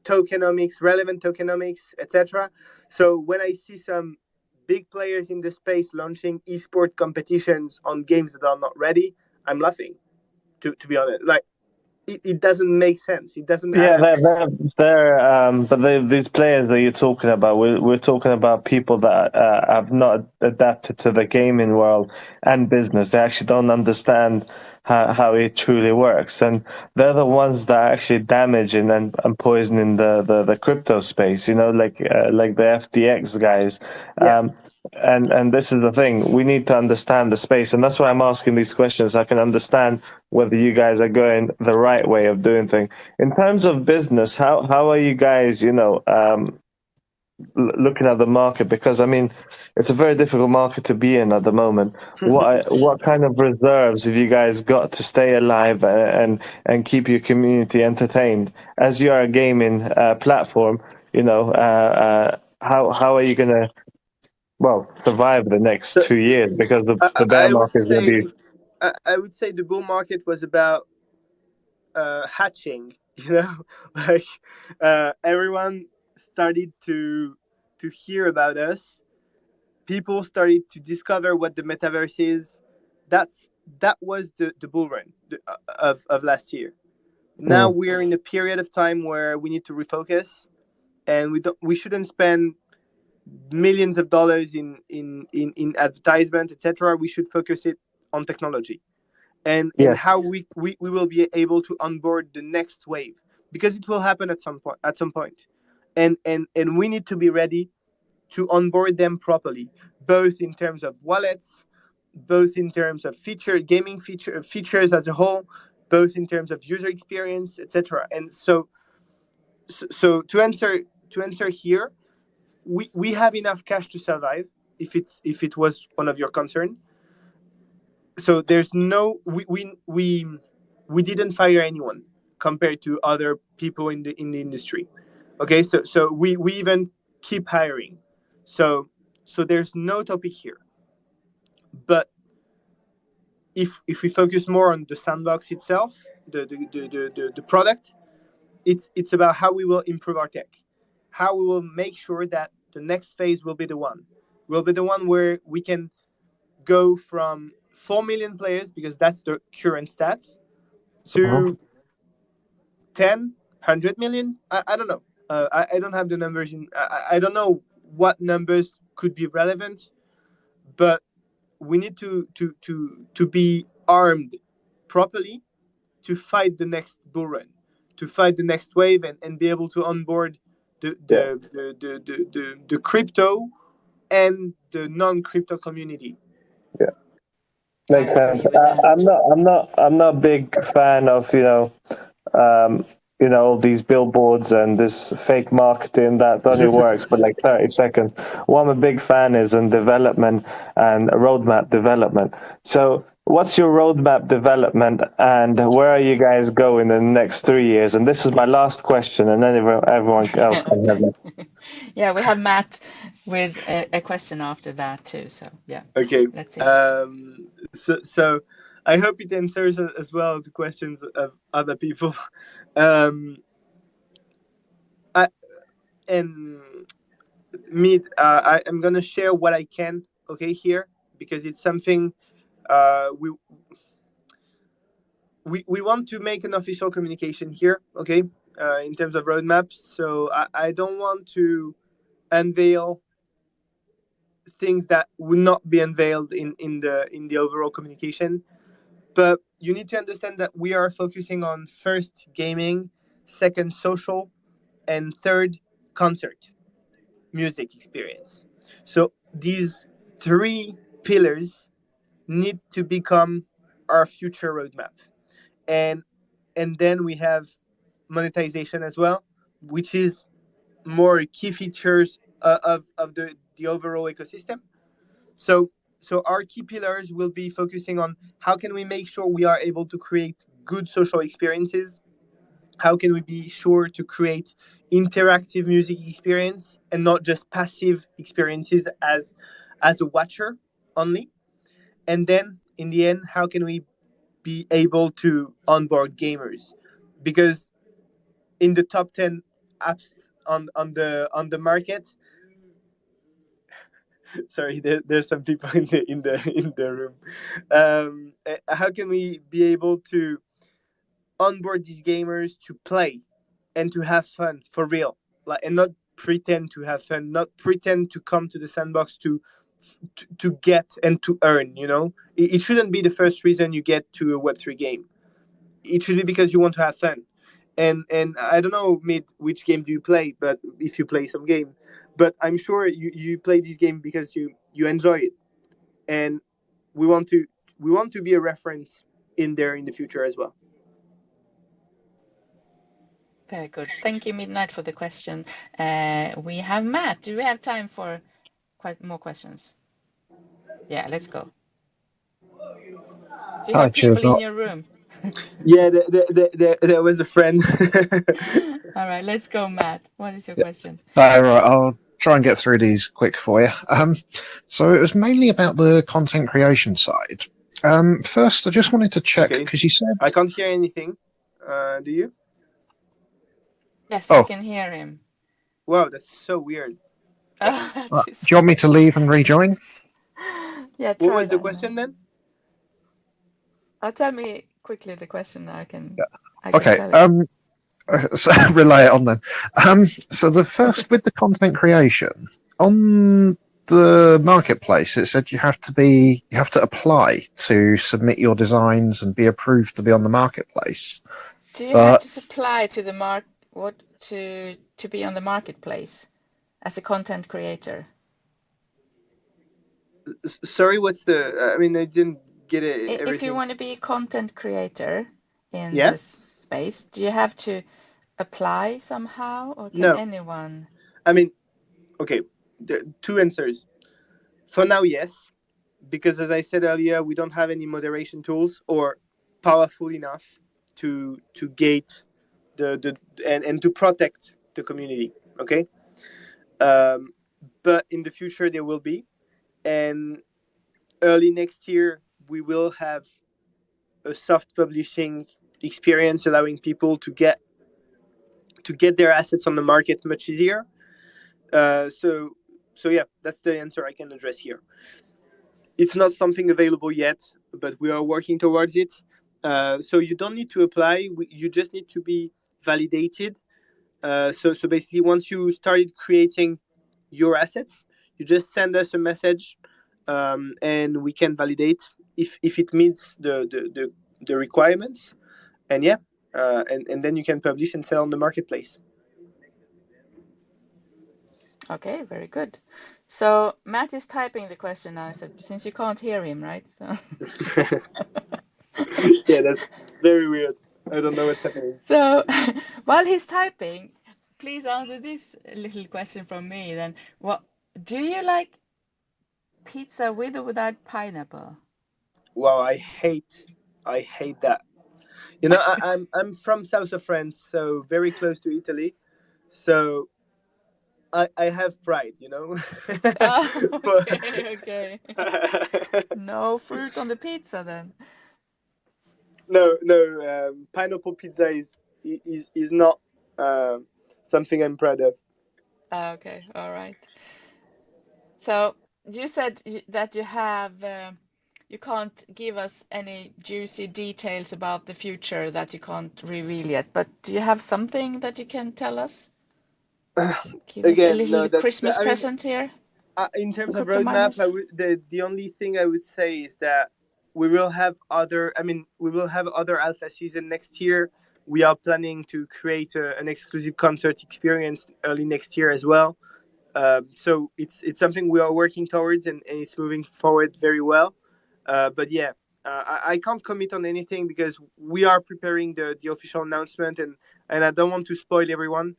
Speaker 2: tokenomics, relevant tokenomics, etc. So when I see some big players in the space launching esport competitions on games that are not ready, I'm laughing. To be honest, like it doesn't make sense. It doesn't add
Speaker 3: Yeah,
Speaker 2: up.
Speaker 3: but these players that you're talking about, we're talking about people that have not adapted to the gaming world and business. They actually don't understand how it truly works, and they're the ones that are actually damaging and poisoning the crypto space. You know, like the FTX guys.
Speaker 2: Yeah.
Speaker 3: And this is the thing. We need to understand the space, and that's why I'm asking these questions. So I can understand whether you guys are going the right way of doing things. In terms of business, how are you guys, looking at the market? Because I mean, it's a very difficult market to be in at the moment. What kind of reserves have you guys got to stay alive and keep your community entertained as you are a gaming platform? How are you gonna survive the next
Speaker 2: So
Speaker 3: 2 years because the bear
Speaker 2: I would
Speaker 3: market is going to be.
Speaker 2: say I would say the bull market was about hatching. You know, like everyone started to hear about us. People started to discover what the metaverse is. That's that was the bull run of last year. Now
Speaker 3: Mm,
Speaker 2: we're in a period of time where we need to refocus, and we shouldn't spend millions of dollars in advertisement, etc. We should focus it on technology and
Speaker 3: yes,
Speaker 2: how we will be able to onboard the next wave, because it will happen at some point. And we need to be ready to onboard them properly, both in terms of wallets, both in terms of features as a whole, both in terms of user experience, etc. And so to answer here, we have enough cash to survive, if it was one of your concern. So there's no we didn't fire anyone compared to other people in the industry. Okay, so we even keep hiring. So there's no topic here. But if we focus more on the sandbox itself, the product, it's about how we will improve our tech, how we will make sure that the next phase will be the one where we can go from 4 million players, because that's the current stats, to 10 100 million. I don't know. I don't have the numbers I don't know what numbers could be relevant, but we need to be armed properly to fight the next bull run, to fight the next wave, and be able to onboard
Speaker 3: Yeah.
Speaker 2: the crypto and the non-crypto community.
Speaker 3: Yeah.
Speaker 1: I
Speaker 3: Makes sense.
Speaker 1: agree with that.
Speaker 3: I'm not a big fan of um, all these billboards and this fake marketing that only works for like 30 seconds. What I'm a big fan is in development and roadmap development. So, what's your roadmap development, and where are you guys going in the next 3 years? And this is my last question, and then everyone else can have
Speaker 1: Okay.
Speaker 3: it.
Speaker 1: Yeah, we have Matt with a question after that too. So yeah,
Speaker 2: Okay.
Speaker 1: let's see.
Speaker 2: So I hope it answers as well the questions of other people. Um, I, and me, I am gonna share what I can. Okay, here, because it's something uh, we we want to make an official communication here. Okay, in terms of roadmaps. So I don't want to unveil things that would not be unveiled in the overall communication. But you need to understand that we are focusing on first gaming, second social, and third concert, music experience. So these three pillars need to become our future roadmap. And then we have monetization as well, which is more key features of the overall ecosystem. So our key pillars will be focusing on how can we make sure we are able to create good social experiences, how can we be sure to create interactive music experience and not just passive experiences as a watcher only, and then in the end how can we be able to onboard gamers, because in the top 10 apps on the market, sorry, there's some people in the room. How can we be able to onboard these gamers to play and to have fun for real, like, and not pretend to have fun, not pretend to come to the sandbox to get and to earn. It shouldn't be the first reason you get to a Web3 game. It should be because you want to have fun. And I don't know, Mid, which game do you play, but if you play some game, but I'm sure you play this game because you enjoy it, and we want to be a reference in there in the future as well.
Speaker 1: Very good. Thank you, Midnight, for the question. We have Matt. Do we have time for quite more questions? Yeah, let's go. Do you
Speaker 4: Hi,
Speaker 1: have
Speaker 4: cheers.
Speaker 1: people in your room?
Speaker 2: Yeah, there was a friend.
Speaker 1: All right, let's go, Matt. What is your
Speaker 4: Yeah.
Speaker 1: question?
Speaker 4: All right, I'll try and get through these quick for you. So it was mainly about the content creation side. First, I just wanted to check
Speaker 2: Okay.
Speaker 4: because you said
Speaker 2: I can't hear anything. Do you?
Speaker 1: Yes, I
Speaker 4: Oh.
Speaker 1: can hear him.
Speaker 2: Wow, that's so weird.
Speaker 1: Oh, that
Speaker 4: Do
Speaker 1: is
Speaker 4: you want me to leave and rejoin?
Speaker 1: Yeah,
Speaker 2: What
Speaker 1: try
Speaker 2: was the
Speaker 1: that.
Speaker 2: question then?
Speaker 1: Tell me quickly the question. I can
Speaker 4: Okay.
Speaker 1: tell you.
Speaker 4: So relay it on then. So the first with the content creation on the marketplace, it said you have to apply to submit your designs and be approved to be on the marketplace.
Speaker 1: Do you have to supply to the to be on the marketplace as a content creator?
Speaker 2: Sorry, what's the? I mean, I didn't get it.
Speaker 1: If you
Speaker 2: Everything.
Speaker 1: want to be a content creator in
Speaker 2: Yeah.
Speaker 1: this space, do you have to apply somehow, or can
Speaker 2: No.
Speaker 1: anyone?
Speaker 2: I mean, okay. Two answers. For now, yes, because, as I said earlier, we don't have any moderation tools or powerful enough to gate the and to protect the community. Okay, um, but in the future there will be, and early next year we will have a soft publishing experience allowing people to get their assets on the market much easier. So yeah, that's the answer I can address here. It's not something available yet, but we are working towards it. So you don't need to apply. You just need to be validated. So basically, once you started creating your assets, you just send us a message, and we can validate if it meets the requirements. And yeah, and then you can publish and sell on the marketplace.
Speaker 1: Okay, very good. So Matt is typing the question now. I said, since you can't hear him, right? So
Speaker 2: Yeah, that's very weird. I don't know what's happening.
Speaker 1: so while he's typing, please answer this little question from me then. What do you like pizza with or without pineapple?
Speaker 2: Wow, I hate that. You know, I'm from south of France, so very close to Italy. So I have pride, you know.
Speaker 1: Oh,
Speaker 2: For
Speaker 1: okay, okay. No fruit on the pizza then.
Speaker 2: no, pineapple pizza is not um, something I'm proud of.
Speaker 1: Okay, all right. So you said that you can't give us any juicy details about the future that you can't reveal yet, but do you have something that you can tell us? Give us a
Speaker 2: Again, no,
Speaker 1: little
Speaker 2: that's
Speaker 1: Christmas
Speaker 2: I mean,
Speaker 1: present here
Speaker 2: in
Speaker 1: for
Speaker 2: terms of
Speaker 1: crypto
Speaker 2: roadmap,
Speaker 1: miners.
Speaker 2: the only thing I would say is that we will have other. I mean, we will have other alpha season next year. We are planning to create an exclusive concert experience early next year as well. So it's something we are working towards, and it's moving forward very well. But yeah, I can't commit on anything because we are preparing the official announcement, and I don't want to spoil everyone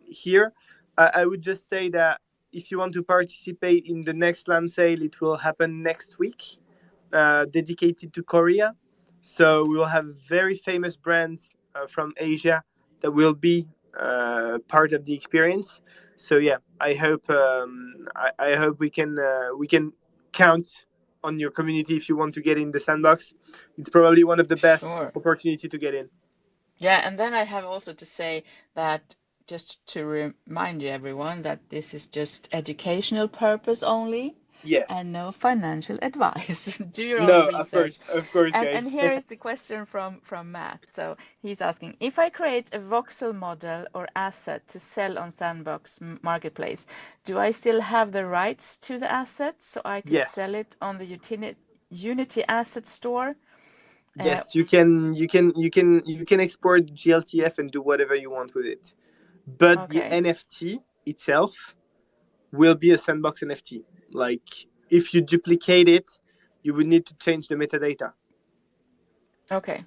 Speaker 2: here. I would just say that if you want to participate in the next land sale, it will happen next week, dedicated to Korea. So we will have very famous brands from Asia that will be part of the experience. So yeah, I hope we can count on your community if you want to get in the sandbox. It's probably one of the best
Speaker 1: Sure.
Speaker 2: opportunity to get in.
Speaker 1: Yeah, and then I have also to say that just to remind you everyone that this is just educational purpose only
Speaker 2: Yes.
Speaker 1: and no financial advice. Do your own
Speaker 2: No,
Speaker 1: research.
Speaker 2: of course,
Speaker 1: And
Speaker 2: guys.
Speaker 1: here is the question from Matt. So he's asking, if I create a voxel model or asset to sell on Sandbox Marketplace, do I still have the rights to the asset so I could
Speaker 2: Yes.
Speaker 1: sell it on the Unity Asset Store?
Speaker 2: Yes, you can export GLTF and do whatever you want with it. But the
Speaker 1: Okay.
Speaker 2: NFT itself will be a sandbox NFT. Like if you duplicate it, you would need to change the metadata.
Speaker 1: Okay.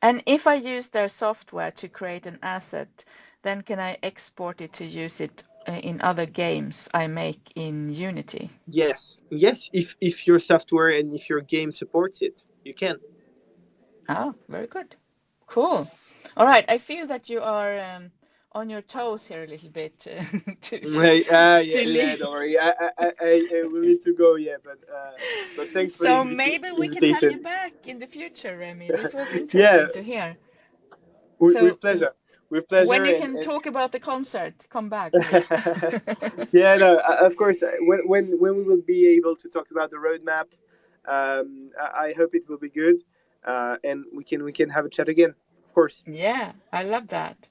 Speaker 1: And if I use their software to create an asset, then can I export it to use it in other games I make in Unity?
Speaker 2: Yes, yes. If your software and if your game supports it, you can.
Speaker 1: Oh, very good. Cool. All right. I feel that you are on your toes here a little bit
Speaker 2: Hey, yeah,
Speaker 1: to
Speaker 2: yeah.
Speaker 1: leave.
Speaker 2: Don't worry. I will need to go. Yeah, but thanks for the
Speaker 1: So maybe we can have you
Speaker 2: invitation.
Speaker 1: back in the future, Remy. This was
Speaker 2: Yeah,
Speaker 1: interesting to hear. So
Speaker 2: with pleasure. With
Speaker 1: when
Speaker 2: pleasure,
Speaker 1: you can
Speaker 2: and
Speaker 1: talk about the concert, come back, please.
Speaker 2: yeah, no, of course. When we will be able to talk about the roadmap, I hope it will be good, and we can have a chat again. Of course.
Speaker 1: Yeah, I love that.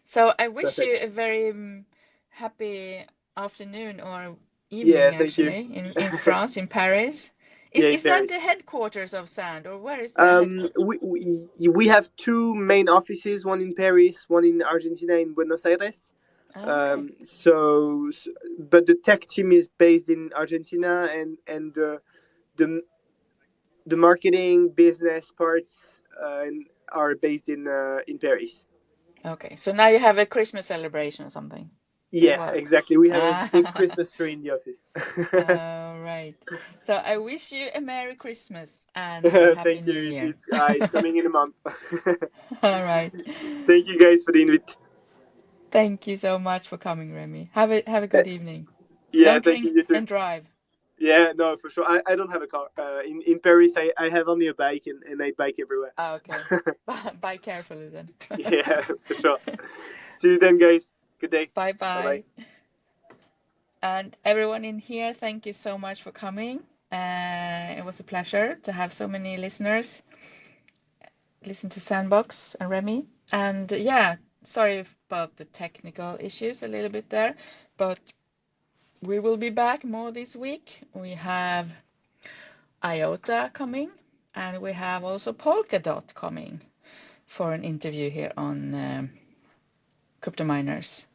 Speaker 1: So I wish you
Speaker 2: Perfect.
Speaker 1: a very happy afternoon or
Speaker 2: Yeah,
Speaker 1: evening
Speaker 2: thank you.
Speaker 1: actually in France, in Paris.
Speaker 2: Yeah, in
Speaker 1: Is that
Speaker 2: Paris.
Speaker 1: the headquarters of Sand or where is the headquarters?
Speaker 2: We have two main offices, one in Paris, one in Argentina, in Buenos Aires.
Speaker 1: Oh, okay.
Speaker 2: But the tech team is based in Argentina, and the the marketing business parts are based in Paris.
Speaker 1: Okay. So now you have a Christmas celebration or something.
Speaker 2: Yeah,
Speaker 1: What?
Speaker 2: exactly. We have a big
Speaker 1: Ah,
Speaker 2: Christmas tree in the office.
Speaker 1: all right. So I wish you a Merry Christmas and a Happy
Speaker 2: Thank
Speaker 1: New
Speaker 2: you.
Speaker 1: Year.
Speaker 2: It's coming in a month.
Speaker 1: All right.
Speaker 2: Thank you guys for the invite.
Speaker 1: Thank you so much for coming, Remy. Have a
Speaker 2: Uh,
Speaker 1: good evening.
Speaker 2: Yeah,
Speaker 1: Don't
Speaker 2: thank
Speaker 1: drink
Speaker 2: you. You too.
Speaker 1: and drive.
Speaker 2: Yeah, no, for sure. I don't have a car. In Paris, I have only a bike, and I bike everywhere.
Speaker 1: Ah, okay. Buy carefully then.
Speaker 2: Yeah, for sure. See you then, guys. Good day.
Speaker 1: Bye
Speaker 2: Bye bye.
Speaker 1: bye. And everyone in here, thank you so much for coming. It was a pleasure to have so many listeners listen to Sandbox and Remy. And yeah, sorry about the technical issues a little bit there, but we will be back more this week. We have IOTA coming, and we have also Polkadot coming for an interview here on Crypto Miners.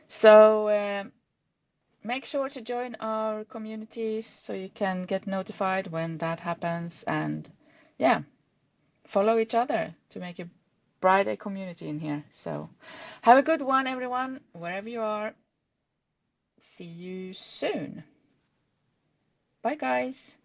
Speaker 1: So make sure to join our communities so you can get notified when that happens, and yeah, follow each other to make a brighter community in here. So have a good one, everyone, wherever you are. See you soon. Bye, guys.